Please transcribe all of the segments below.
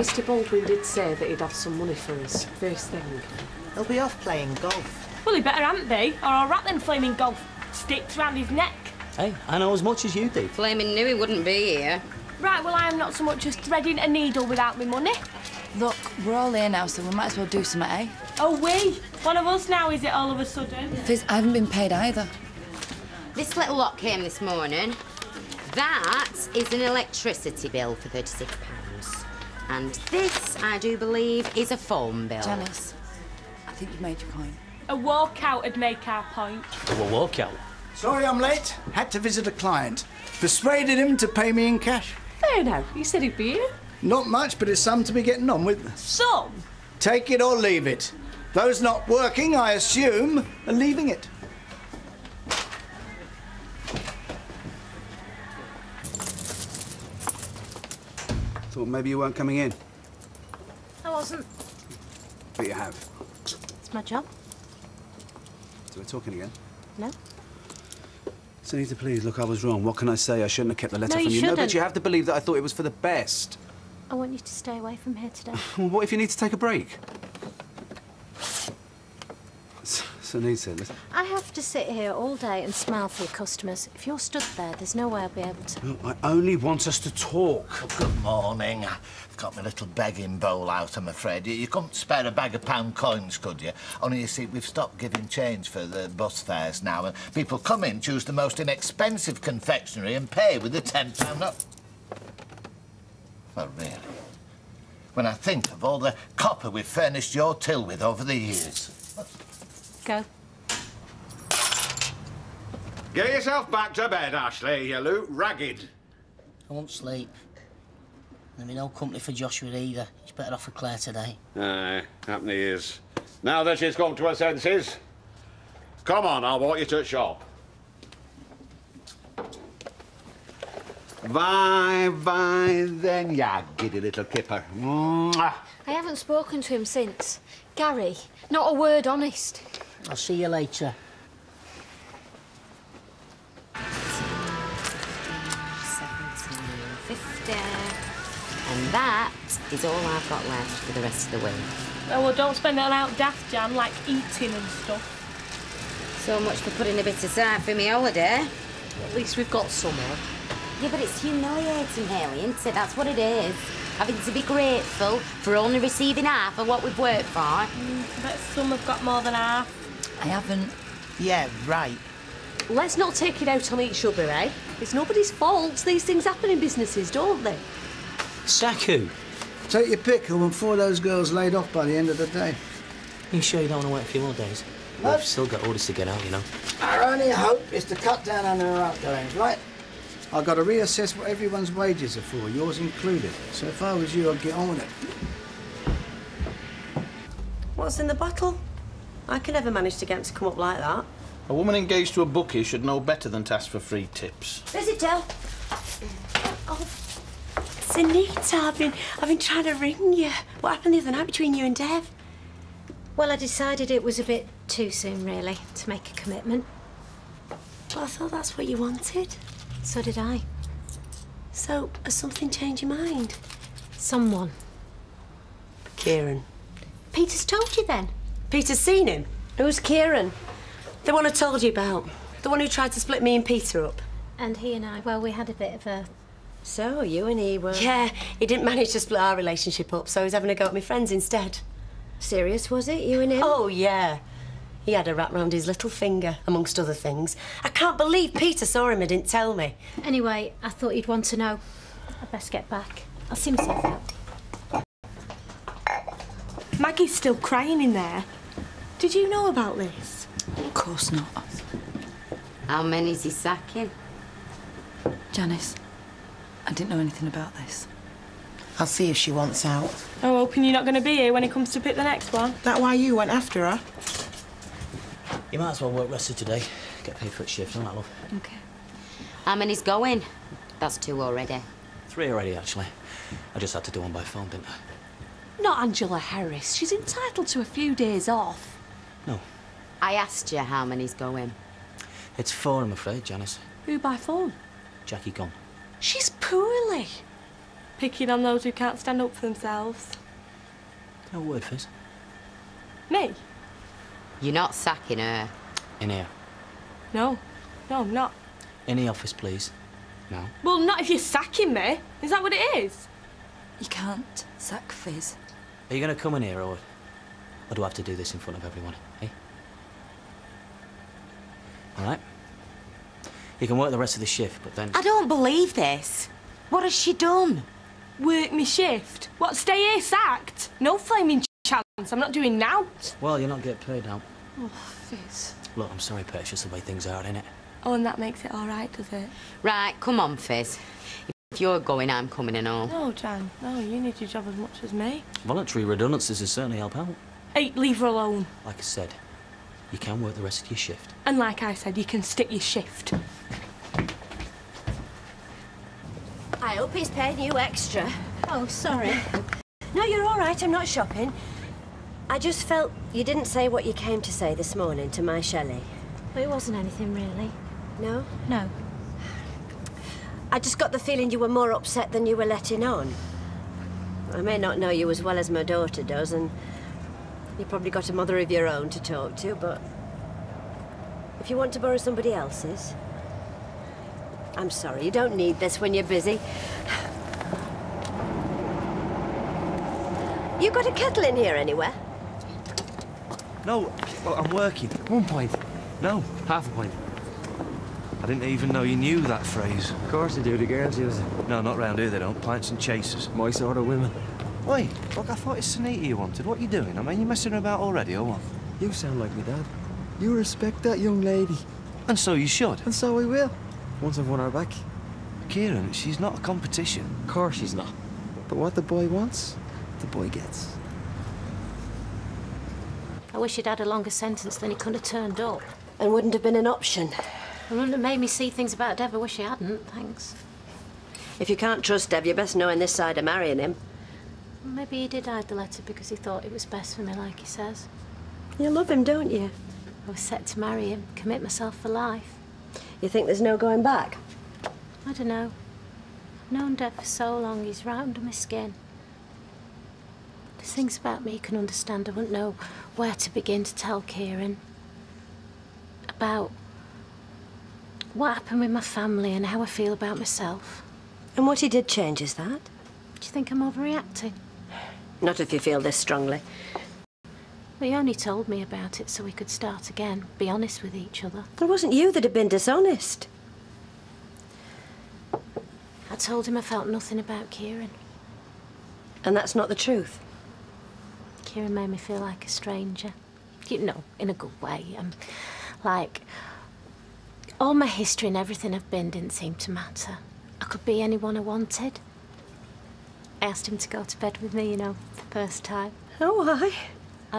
Mr. Baldwin did say that he'd have some money for us, first thing. He'll be off playing golf. Well, he better hadn't be, or I'll wrap them flaming golf sticks round his neck. Hey, I know as much as you do. Flaming knew he wouldn't be here. Right, well, I am not so much as threading a needle without me money. Look, we're all here now, so we might as well do something, eh? Oh, we? One of us now, is it, all of a sudden? Fizz, I haven't been paid either. This little lot came this morning. That is an electricity bill for £36. And this, I do believe, is a phone bill. Janice, I think you've made your point. A walkout would make our point. We'll walk out. Sorry I'm late. Had to visit a client. Persuaded him to pay me in cash. There now, you said he'd be here. Not much, but it's some to be getting on with. Some? Take it or leave it. Those not working, I assume, are leaving it. Thought maybe you weren't coming in. I wasn't. But you have. It's my job. So we're talking again? No. Sunita, please, look, I was wrong. What can I say? I shouldn't have kept the letter No, from you you. shouldn't. No, but you have to believe that I thought it was for the best. I want you to stay away from here today. Well, what if you need to take a break? Sunita, listen. I have to sit here all day and smile for your customers. If you're stood there, there's no way I'll be able to. No, I only want us to talk. Oh, good morning. I've got my little begging bowl out, I'm afraid. You couldn't spare a bag of pound coins, could you? Only, you see, we've stopped giving change for the bus fares now, and people come in, choose the most inexpensive confectionery and pay with a £10 note. Well, really, when I think of all the copper we've furnished your till with over the years. Go. Get yourself back to bed, Ashley. You look ragged. I won't sleep. There'll be no company for Joshua either. He's better off with Claire today. Aye, happen he is. Now that she's come to her senses. Come on, I'll walk you to the shop. Bye, then, ya giddy little kipper. Mwah. I haven't spoken to him since. Gary, not a word honest. I'll see you later. 17.50. And that is all I've got left for the rest of the week. Oh, well, don't spend it on out daft, Jan, like eating and stuff. So much for putting a bit aside for me holiday. At least we've got summer. Yeah, but it's humiliating, Hayley, isn't it? That's what it is. Having to be grateful for only receiving half of what we've worked for. I bet some have got more than half. I haven't. Yeah, right. Let's not take it out on each other, eh? It's nobody's fault. These things happen in businesses, don't they? Saku, Take your pick. I want 4 of those girls laid off by the end of the day. you sure you don't want to wait a few more days? No. We've still got orders to get out, you know. Our only hope is to cut down on our outgoings, right? I've got to reassess what everyone's wages are for, yours included. So if I was you, I'd get on with it. What's in the bottle? I can never manage to get him to come up like that. A woman engaged to a bookie should know better than to ask for free tips. Visitor. Oh, Sunita, I've been trying to ring you. What happened the other night between you and Dev? Well, I decided it was a bit too soon, really, to make a commitment. Well, I thought that's what you wanted. So did I. So, has something changed your mind? Someone. Kieran. Peter's told you then? Peter's seen him? Who's Kieran? The one I told you about. The one who tried to split me and Peter up. And he and I, well, we had a bit of a... So, you and he were... Yeah, he didn't manage to split our relationship up, so he's having a go at my friends instead. Serious, was it, you and him? Oh, yeah. He had a wrap round his little finger, amongst other things. I can't believe Peter saw him and didn't tell me. Anyway, I thought you'd want to know. I'd best get back. I'll see myself out. Maggie's still crying in there. Did you know about this? Of course not. How many's he sacking? Janice, I didn't know anything about this. I'll see if she wants out. Oh, hoping you're not going to be here when he comes to pick the next one. That why you went after her? You might as well work rested today. Get paid for its shift, don't I, love? OK. How many's going? That's 2 already. 3 already, actually. I just had to do one by phone, didn't I? Not Angela Harris. She's entitled to a few days off. No. I asked you how many's going. It's 4, I'm afraid, Janice. Who by phone? Jackie gone. She's poorly. Picking on those who can't stand up for themselves. No word, Fizz. Me? You're not sacking her. In here. No. No, I'm not. In the office, please. Now. Well, not if you're sacking me. Is that what it is? You can't sack Fizz. Are you going to come in here, or do I have to do this in front of everyone, eh? All right? You can work the rest of the shift, but then... I don't believe this. What has she done? Work me shift. What, stay here sacked? No flaming chance. I'm not doing now. Well, you're not getting paid now. Oh, Fizz. Look, I'm sorry, Pet, it's just the way things are, innit? Oh, and that makes it all right, does it? Right, come on, Fizz. If you're going, I'm coming and all. No, Jan. No, you need your job as much as me. Voluntary redundancies will certainly help out. Hey, leave her alone. Like I said, you can work the rest of your shift. And like I said, you can stick your shift. I hope he's paying you extra. Oh, sorry. No, you're all right. I'm not shopping. I just felt you didn't say what you came to say this morning to my Shelley. Well, it wasn't anything really. No? No. I just got the feeling you were more upset than you were letting on. I may not know you as well as my daughter does, and you probably got a mother of your own to talk to, but if you want to borrow somebody else's... I'm sorry, you don't need this when you're busy. You got a kettle in here anywhere? No, well, I'm working. 1 point. No, half a point. I didn't even know you knew that phrase. Of course they do, the girls use it. No, not round here they don't. Pints and chasers. My sort of women. Wait, look, I thought it's Sunita you wanted. What are you doing? I mean, you messing about already, or what? You sound like me dad. You respect that young lady. And so you should. And so I will. Once I've won her back. Kieran, she's not a competition. Of course she's not. But what the boy wants, the boy gets. I wish he'd had a longer sentence than he could have turned up. And wouldn't have been an option. It wouldn't have made me see things about Dev. I wish he hadn't, thanks. If you can't trust Dev, you're best knowing this side of marrying him. Maybe he did hide the letter because he thought it was best for me, like he says. You love him, don't you? I was set to marry him, commit myself for life. You think there's no going back? I don't know. I've known Dev for so long, he's right under my skin. There's things about me you can understand. I wouldn't know where to begin to tell Kieran. About what happened with my family and how I feel about myself. And what he did changes that? Do you think I'm overreacting? Not if you feel this strongly. Well, he only told me about it so we could start again, be honest with each other. It wasn't you that had been dishonest. I told him I felt nothing about Kieran. And that's not the truth? Kieran made me feel like a stranger. You know, in a good way. Like, all my history and everything I've been didn't seem to matter. I could be anyone I wanted. I asked him to go to bed with me, you know, the first time. Oh, why?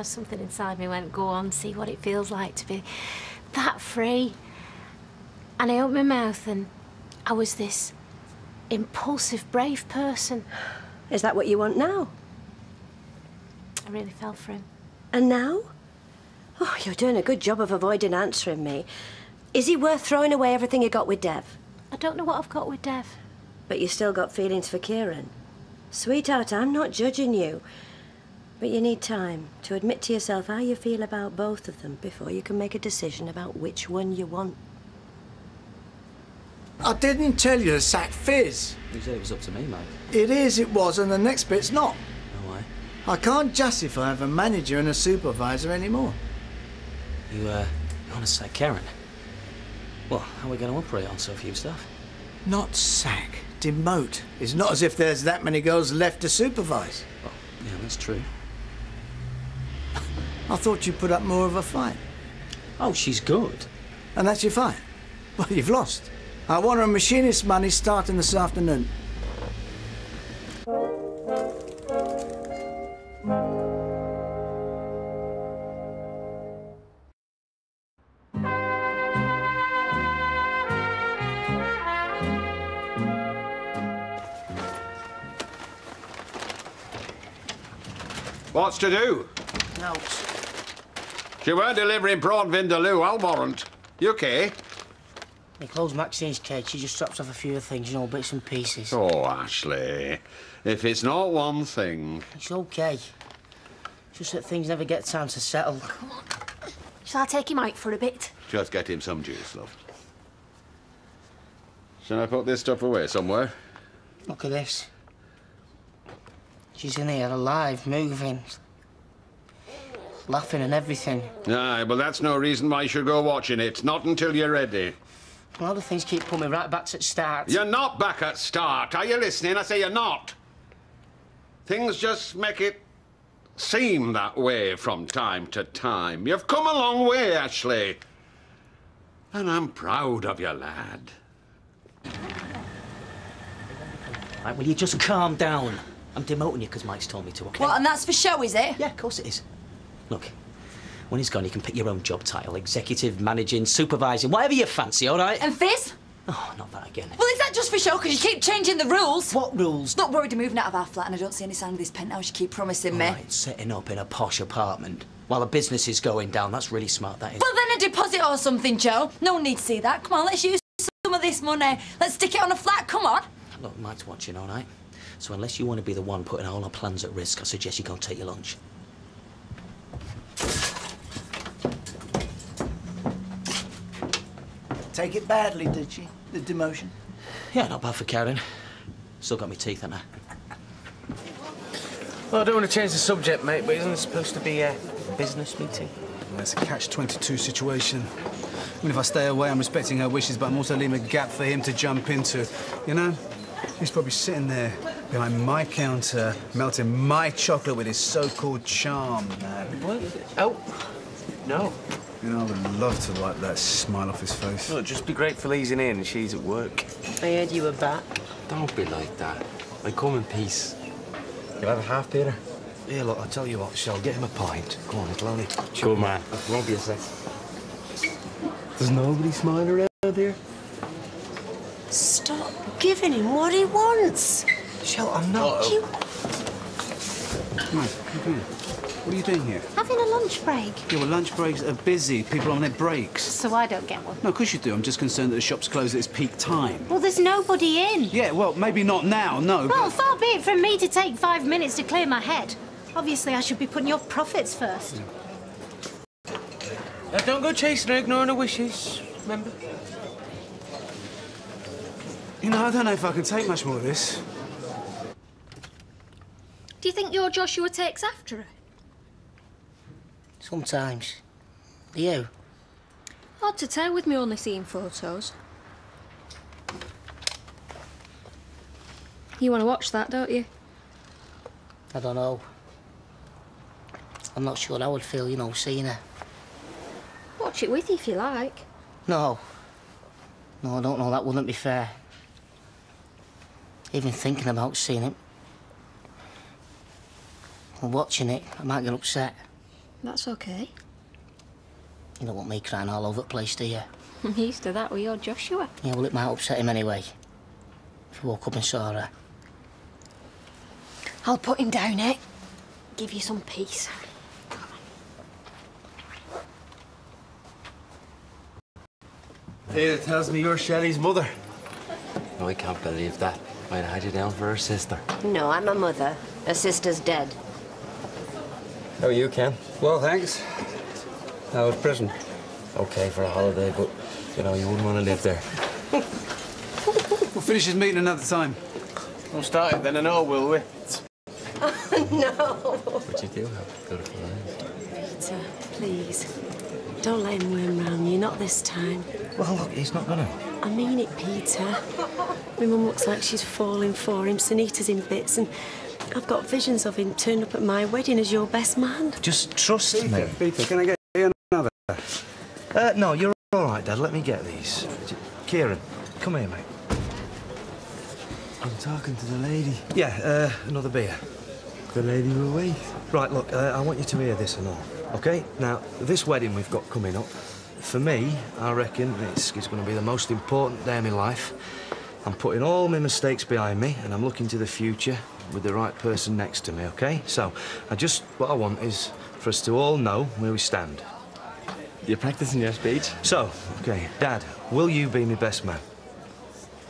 Something inside me went, go on, see what it feels like to be that free. And I opened my mouth and I was this impulsive, brave person. Is that what you want now? I really fell for him. And now? Oh, you're doing a good job of avoiding answering me. Is he worth throwing away everything you got with Dev? I don't know what I've got with Dev. But you still got feelings for Kieran. Sweetheart, I'm not judging you. But you need time to admit to yourself how you feel about both of them before you can make a decision about which one you want. I didn't tell you to sack Fizz. You said it was up to me, mate. It is, it was, and the next bit's not. No way. I can't justify having a manager and a supervisor anymore. You want to sack Karen? Well, how are we going to operate on so few staff? Not sack, demote. It's not as if there's that many girls left to supervise. Well, yeah, that's true. I thought you'd put up more of a fight. Oh, she's good. And that's your fight? Well, you've lost. I want her machinist money starting this afternoon. What's to do? Notes. She weren't delivering prawn vindaloo, I'll warrant. You okay? They close Maxine's cage. She just drops off a few things, you know, bits and pieces. Oh, Ashley, if it's not one thing... It's OK. Just that things never get time to settle. Come on. Shall I take him out for a bit? Just get him some juice, love. Shall I put this stuff away somewhere? Look at this. She's in here alive, moving. Laughing and everything. Aye, but that's no reason why you should go watching it. Not until you're ready. A lot of things keep pulling me right back to the start. You're not back at start. Are you listening? I say you're not. Things just make it seem that way from time to time. You've come a long way, Ashley. And I'm proud of you, lad. Right, will you just calm down? I'm demoting you because Mike's told me to, OK? What, and that's for show, is it? Yeah, of course it is. Look, when he's gone, you can pick your own job title. Executive, managing, supervising, whatever you fancy, all right? And Fizz? Oh, not that again. Well, is that just for show? Because you keep changing the rules. What rules? Not worried you're moving out of our flat and I don't see any sign of this penthouse you keep promising me. All right, setting up in a posh apartment while the business is going down. That's really smart, that is. Well, then a deposit or something, Joe. No one needs to see that. Come on, let's use some of this money. Let's stick it on a flat. Come on. Look, Mike's watching, all right? So unless you want to be the one putting all our plans at risk, I suggest you go and take your lunch. Take it badly, did she? The demotion? Yeah, not bad for Karen. Still got me teeth, haven't I? Well, I don't want to change the subject, mate, but isn't it supposed to be a business meeting? Well, it's a catch-22 situation. Even if I stay away, I'm respecting her wishes, but I'm also leaving a gap for him to jump into. You know, he's probably sitting there behind my counter, melting my chocolate with his so-called charm, man. What? Oh, no. You know, I would love to wipe that smile off his face. Look, just be grateful he's in here and she's at work. I heard you were back. Don't be like that. I come in peace. You'll have a half, Peter? Yeah, look, I'll tell you what, Shell, get him a pint. Go on, it'll only... Good man. Won't be a sec. There's nobody smiling around here? Stop giving him what he wants. Shell, I'm not... You... Come on, come here. What are you doing here? Having a lunch break. Yeah, well, lunch breaks are busy. People are on their breaks. So I don't get one. No, of course you do. I'm just concerned that the shop's closed at its peak time. Well, there's nobody in. Yeah, well, maybe not now, no. Well, far be it from me to take 5 minutes to clear my head. Obviously, I should be putting your profits first. Now, don't go chasing her, ignoring her wishes, remember? You know, I don't know if I can take much more of this. Do you think your Joshua takes after her? Sometimes. Do you? Hard to tell with me only seeing photos. You want to watch that, don't you? I don't know. I'm not sure I would feel, you know, seeing her. Watch it with you if you like. No. No, I don't know. That wouldn't be fair. Even thinking about seeing it. Or watching it, I might get upset. That's okay. You don't want me crying all over the place, do you? I'm used to that with your Joshua. Yeah, well, it might upset him anyway. If he woke up and saw her. I'll put him down, eh? Give you some peace. Peter tells me you're Shelley's mother. No, I can't believe that. Might have had you down for her sister. No, I'm a mother. Her sister's dead. How are you, Ken? Well, thanks. How was prison? Okay for a holiday, but, you know, you wouldn't want to live there. We'll finish this meeting another time. We'll start it then and all, will we? No. But you do have beautiful eyes. Peter, please. Don't let him worm round you, not this time. Well, look, he's not gonna. I mean it, Peter. My mum looks like she's falling for him. Sunita's in bits, and I've got visions of him turning up at my wedding as your best man. Just trust me. Peter, can I get you another? No, you're all right, Dad. Let me get these. Kieran, come here, mate. I'm talking to the lady. Yeah, another beer. The lady will wait. Right, look, I want you to hear this and all, OK? Now, this wedding we've got coming up, for me, I reckon it's going to be the most important day of my life. I'm putting all my mistakes behind me and I'm looking to the future with the right person next to me, OK? So, what I want is for us to all know where we stand. You're practicing your speech? So, OK, Dad, will you be my best man?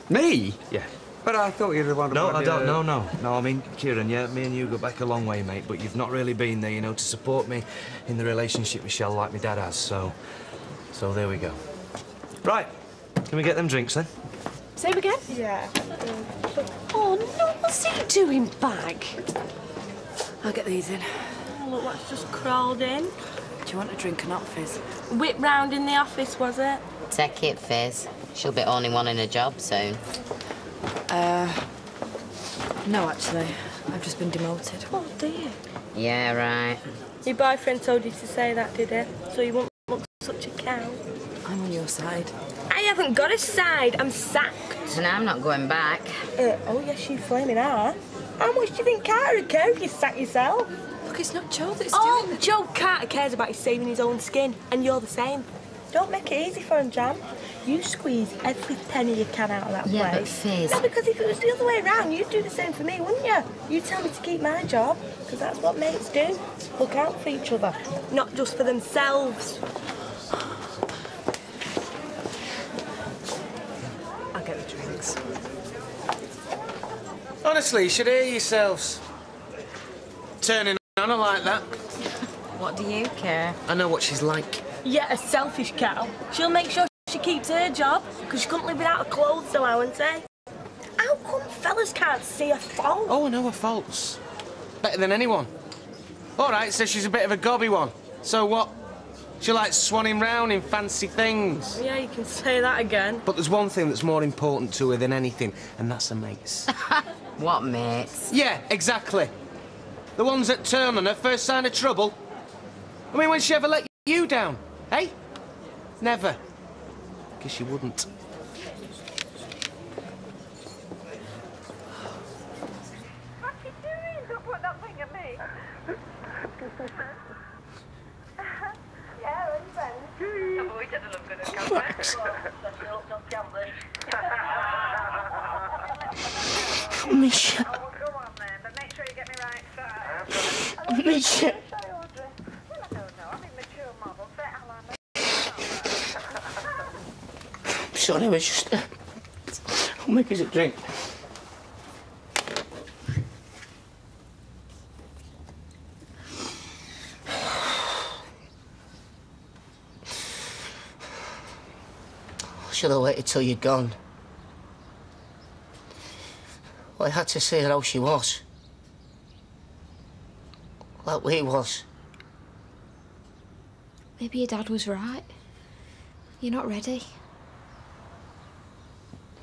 Me? Yeah. But I thought you'd want to... No, I don't. No. No, I mean, Kieran, yeah, me and you go back a long way, mate, but you've not really been there, you know, to support me in the relationship with Shell like my dad has, so there we go. Right, can we get them drinks, then? Same again? Yeah. Oh, no, what's he doing back? I'll get these in. Oh, look what's just crawled in. Do you want a drink or not, Fizz? Whip round in the office, was it? Take it, Fizz. She'll be only wanting a job soon. No, actually. I've just been demoted. Oh, dear. Yeah, right. Your boyfriend told you to say that, did he? So you won't look such a cow. I'm on your side. I haven't got a side. I'm sacked. And I'm not going back. Oh, yes, you flaming are. How much do you think Carter would care if you sack yourself? Look, it's not Joe that's doing it. Joe Carter cares about saving his own skin, and you're the same. Don't make it easy for him, Jan. You squeeze every penny you can out of that Yeah, place. but Fizz... No, because if it was the other way around, you'd do the same for me, wouldn't you? You'd tell me to keep my job, because that's what mates do. Look out for each other, not just for themselves. I'll get the drinks. Honestly, you should hear yourselves. Turning on her like that. What do you care? I know what she's like. Yeah, a selfish cow. She'll make sure she keeps her job, because she couldn't live without a clothes allowance, eh? How come fellas can't see her fault? Oh, I know her faults. Better than anyone. All right, so she's a bit of a gobby one. So what? She likes swanning round in fancy things. Yeah, you can say that again. But there's one thing that's more important to her than anything, and that's her mates. What mates? Yeah, exactly. The ones that turn on her first sign of trouble. I mean, when she ever let you down, eh? Never. Guess she wouldn't. What you doing? Don't put that thing at me. Yeah, it's fun. I've always had a look at the camera. Misha. Oh, well, go on then, but make sure you get me right side. Misha. Sorry, we're just... I'll make us a drink. Should have waited till you'd gone. Well, I had to see her how she was. Like we was. Maybe your dad was right. You're not ready.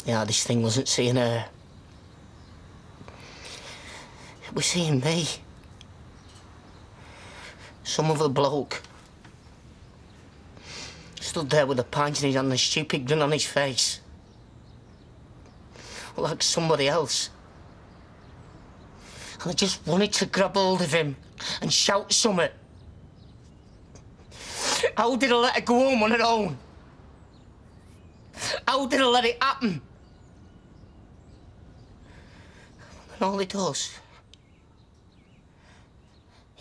Yeah, this thing wasn't seeing her. It was seeing me. Some other bloke. Stood there with a pint in his hand and a stupid grin on his face. Like somebody else. And I just wanted to grab hold of him and shout something. How did I let her go home on her own? How did I let it happen? And all he does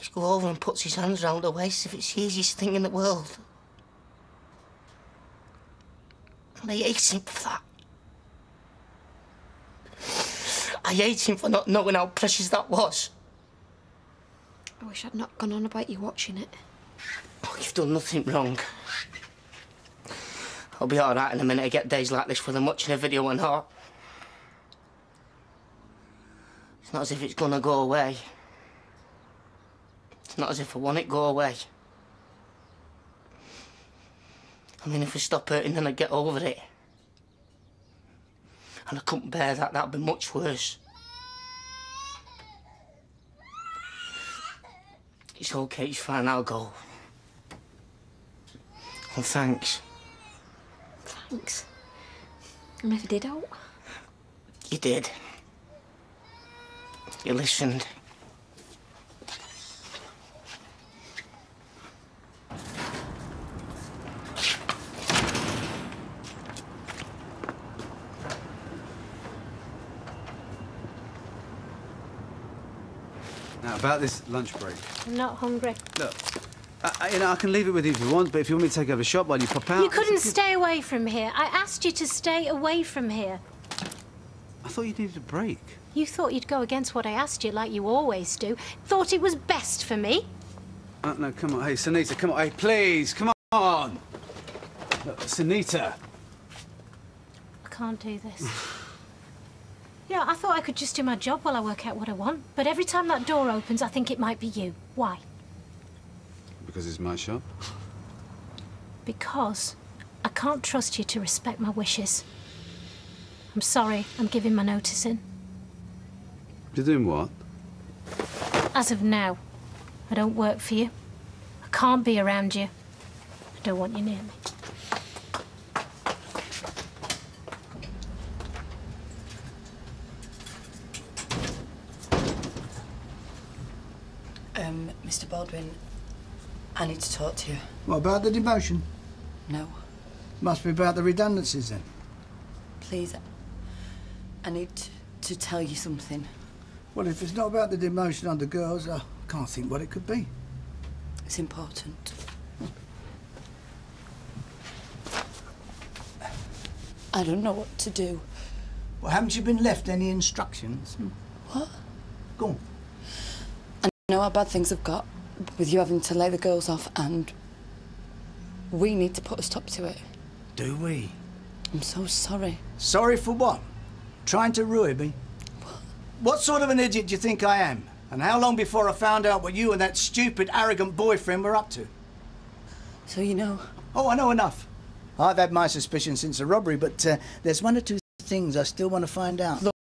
is go over and puts his hands round her waist as if it's the easiest thing in the world. And I hate him for that. I hate him for not knowing how precious that was. I wish I'd not gone on about you watching it. Oh, you've done nothing wrong. I'll be all right in a minute. I get days like this whether I'm watching a video or not. It's not as if it's gonna go away. It's not as if I want it to go away. I mean, if I stop hurting, then I'd get over it. And I couldn't bear that. That'd be much worse. It's okay, it's fine, I'll go. Well, thanks. Thanks. I never did out. You did. You listened. Now, about this lunch break. I'm not hungry. Look, You know, I can leave it with you if you want, but if you want me to take over shop while you pop out... You couldn't stay away from here. I asked you to stay away from here. I thought you needed a break. You thought you'd go against what I asked you, like you always do. Thought it was best for me. No, come on. Hey, Sunita, come on. Hey, please, come on. Look, Sunita. I can't do this. Yeah, I thought I could just do my job while I work out what I want. But every time that door opens, I think it might be you. Why? Because it's my shop? Because I can't trust you to respect my wishes. I'm sorry, I'm giving my notice in. You're doing what? As of now, I don't work for you. I can't be around you. I don't want you near me. Mr. Baldwin, I need to talk to you. What about the demotion? No. Must be about the redundancies then. Please, I need to tell you something. Well, if it's not about the demotion on the girls, I can't think what it could be. It's important. I don't know what to do. Well, haven't you been left any instructions? What? Go on. I know how bad things have got with you having to lay the girls off, and we need to put a stop to it. Do we? I'm so sorry. Sorry for what? Trying to ruin me? What sort of an idiot do you think I am? And how long before I found out what you and that stupid, arrogant boyfriend were up to? So you know? Oh, I know enough. I've had my suspicions since the robbery, but there's one or two things I still want to find out. Look,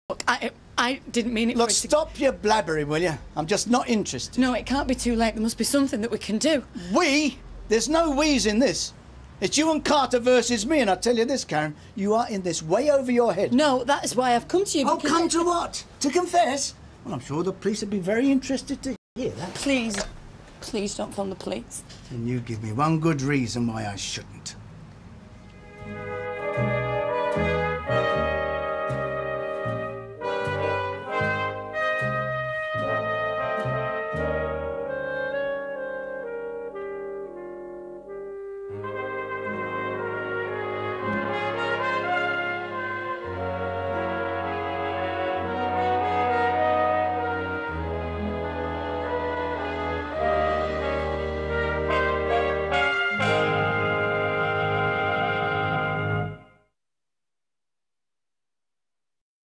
I didn't mean it. Look, stop your blabbering, will you? I'm just not interested. No, it can't be too late. There must be something that we can do. We? There's no we's in this. It's you and Carter versus me, and I tell you this, Karen, you are in this way over your head. No, that is why I've come to you. Oh, come to what? To confess? Well, I'm sure the police would be very interested to hear that. Please, please don't phone the police. And you give me one good reason why I shouldn't.